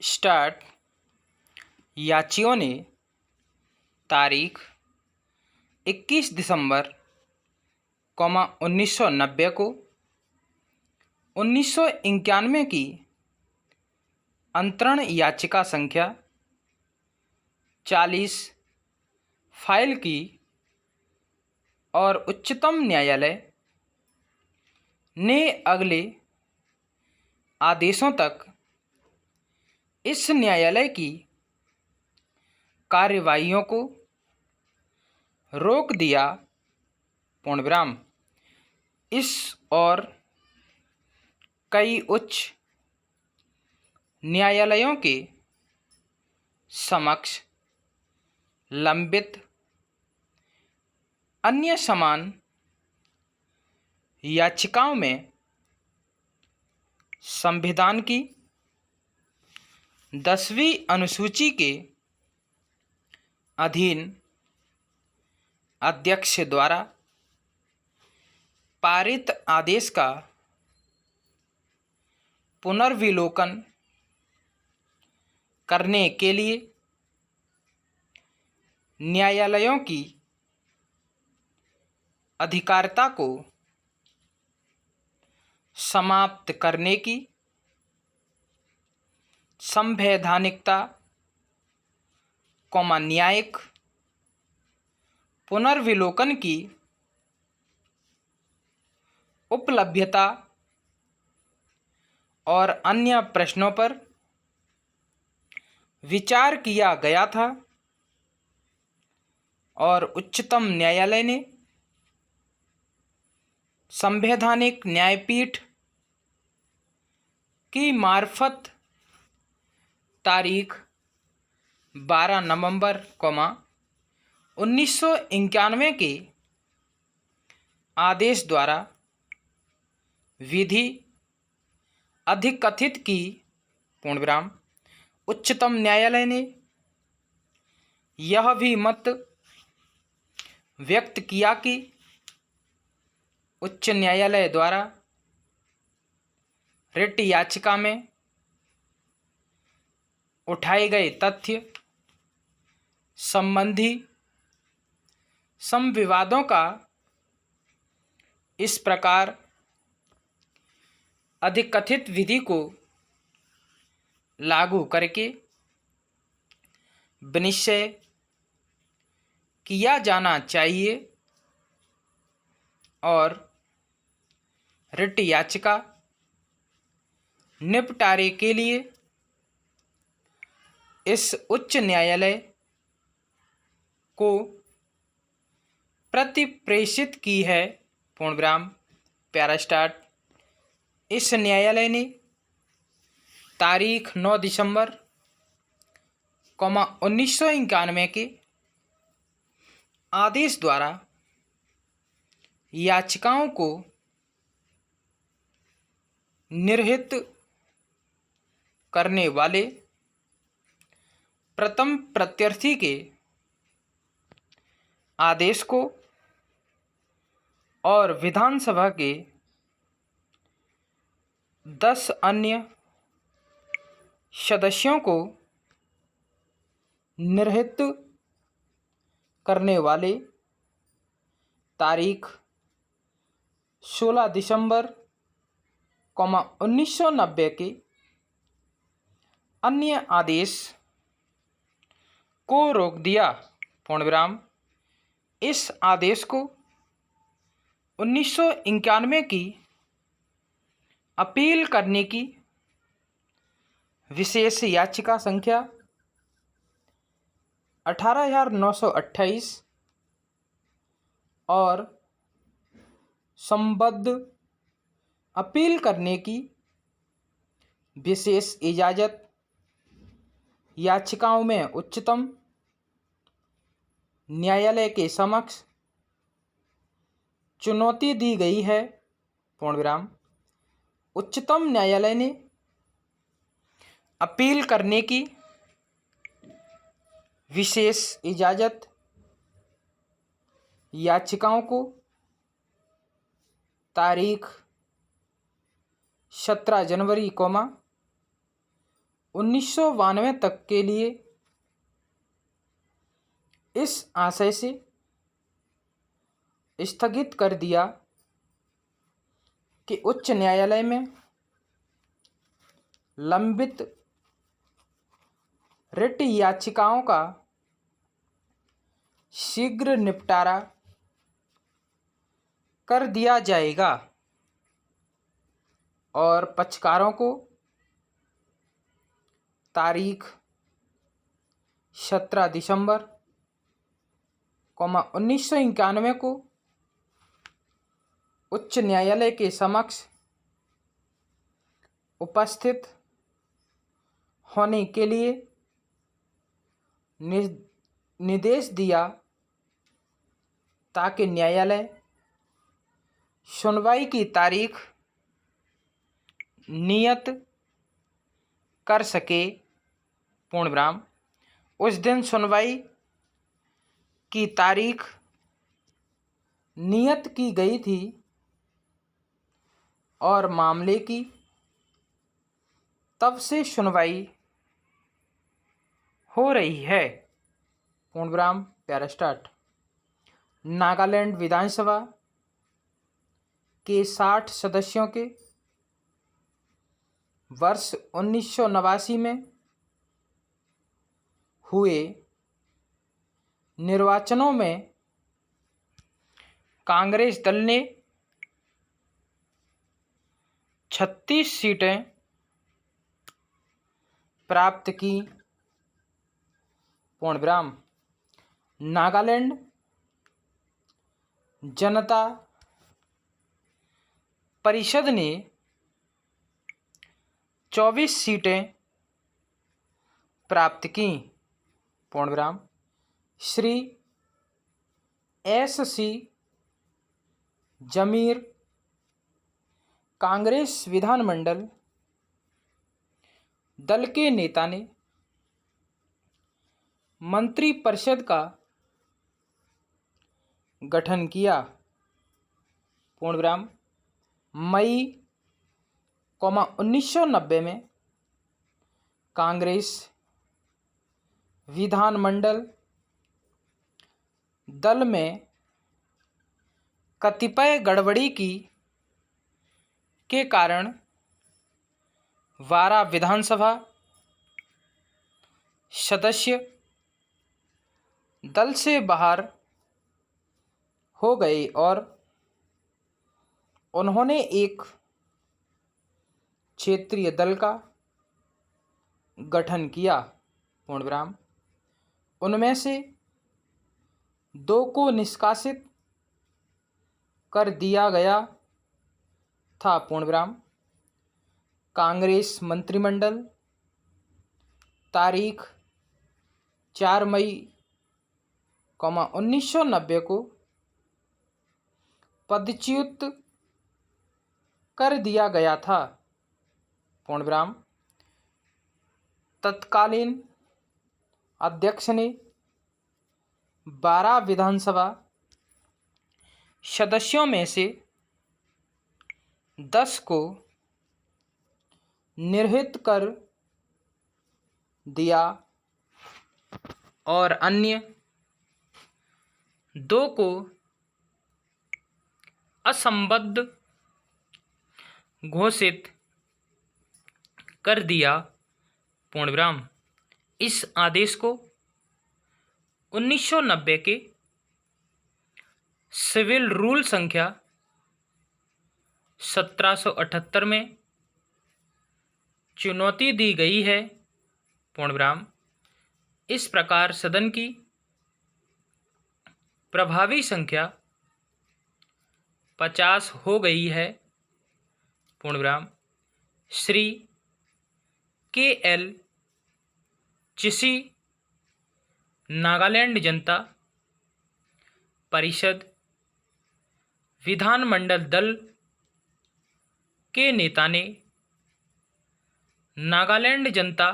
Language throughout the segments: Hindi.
स्टार्ट याचियों ने तारीख 21 दिसंबर 1990 को 1991 की अंतरण याचिका संख्या 40 फाइल की और उच्चतम न्यायालय ने अगले आदेशों तक इस न्यायालय की कार्यवाहियों को रोक दिया। पूर्णविराम। इस और कई उच्च न्यायालयों के समक्ष लंबित अन्य समान याचिकाओं में संविधान की 10वीं अनुसूची के अधीन अध्यक्ष द्वारा पारित आदेश का पुनर्विलोकन करने के लिए न्यायालयों की अधिकारिता को समाप्त करने की संवैधानिकता न्यायिक पुनर्विलोकन की उपलब्धता और अन्य प्रश्नों पर विचार किया गया था और उच्चतम न्यायालय ने संवैधानिक न्यायपीठ की मार्फत तारीख 12 नवंबर 1991 के आदेश द्वारा विधि अधिकथित की। पूर्णविराम। उच्चतम न्यायालय ने यह भी मत व्यक्त किया कि उच्च न्यायालय द्वारा रिट याचिका में उठाए गए तथ्य संबंधी संविवादों का इस प्रकार अधिकथित विधि को लागू करके विनिश्चय किया जाना चाहिए और रिट याचिका निपटारे के लिए इस उच्च न्यायालय को प्रतिप्रेषित की है। पूर्णविराम। प्यारा स्टार्ट। इस न्यायालय ने तारीख 9 दिसंबर 1991 के आदेश द्वारा याचिकाओं को निर्हित करने वाले प्रथम प्रत्यर्थी के आदेश को और विधानसभा के 10 अन्य सदस्यों को निर्हित करने वाले तारीख 16 दिसंबर 1990 के अन्य आदेश को रोक दिया। पूर्णविराम। इस आदेश को 1991 की अपील करने की विशेष याचिका संख्या 18,928 और संबद्ध अपील करने की विशेष इजाज़त याचिकाओं में उच्चतम न्यायालय के समक्ष चुनौती दी गई है। पूर्णविराम। उच्चतम न्यायालय ने अपील करने की विशेष इजाज़त याचिकाओं को तारीख 17 जनवरी 1992 तक के लिए इस आशय से स्थगित कर दिया कि उच्च न्यायालय में लंबित रिट याचिकाओं का शीघ्र निपटारा कर दिया जाएगा और पक्षकारों को तारीख 17 दिसंबर 1991 को उच्च न्यायालय के समक्ष उपस्थित होने के लिए निर्देश दिया ताकि न्यायालय सुनवाई की तारीख नियत कर सके। पूर्ण विराम। उस दिन सुनवाई की तारीख नियत की गई थी और मामले की तब से सुनवाई हो रही है। पूर्ण विराम। प्यारा स्टार्ट। नागालैंड विधानसभा के 60 सदस्यों के वर्ष 1989 में हुए निर्वाचनों में कांग्रेस दल ने 36 सीटें प्राप्त की। पूर्ण विराम। नागालैंड जनता परिषद ने 24 सीटें प्राप्त की। पूर्ण विराम। श्री एस.सी. जमीर कांग्रेस विधानमंडल दल के नेता ने मंत्रिपरिषद का गठन किया। पूर्ण विराम। मई 1990 में कांग्रेस विधानमंडल दल में कतिपय गड़बड़ी के कारण 12 विधानसभा सदस्य दल से बाहर हो गए और उन्होंने एक क्षेत्रीय दल का गठन किया। पूर्ण विराम। उनमें से 2 को निष्कासित कर दिया गया था। पूर्ण विराम। कांग्रेस मंत्रिमंडल तारीख 4 मई 1990 को पदच्युत कर दिया गया था। पूर्ण विराम। तत्कालीन अध्यक्ष ने 12 विधानसभा सदस्यों में से 10 को निर्हित कर दिया और अन्य 2 को असंबद्ध घोषित कर दिया। पूर्ण विराम। इस आदेश को 1990 के सिविल रूल संख्या 1778 में चुनौती दी गई है। पूर्ण विराम। इस प्रकार सदन की प्रभावी संख्या 50 हो गई है। पूर्ण विराम। श्री के.एल. चिसी नागालैंड जनता परिषद विधानमंडल दल के नेता ने नागालैंड जनता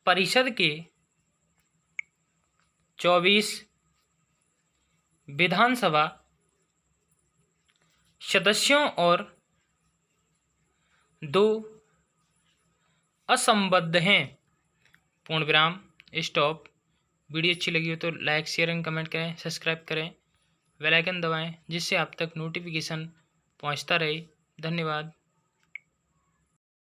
परिषद के 24 विधानसभा सदस्यों और 2 असंबद्ध हैं। पूर्ण विराम, स्टॉप। वीडियो अच्छी लगी हो तो लाइक शेयर एंड कमेंट करें, सब्सक्राइब करें, बेल आइकन दबाएं जिससे आप तक नोटिफिकेशन पहुंचता रहे। धन्यवाद।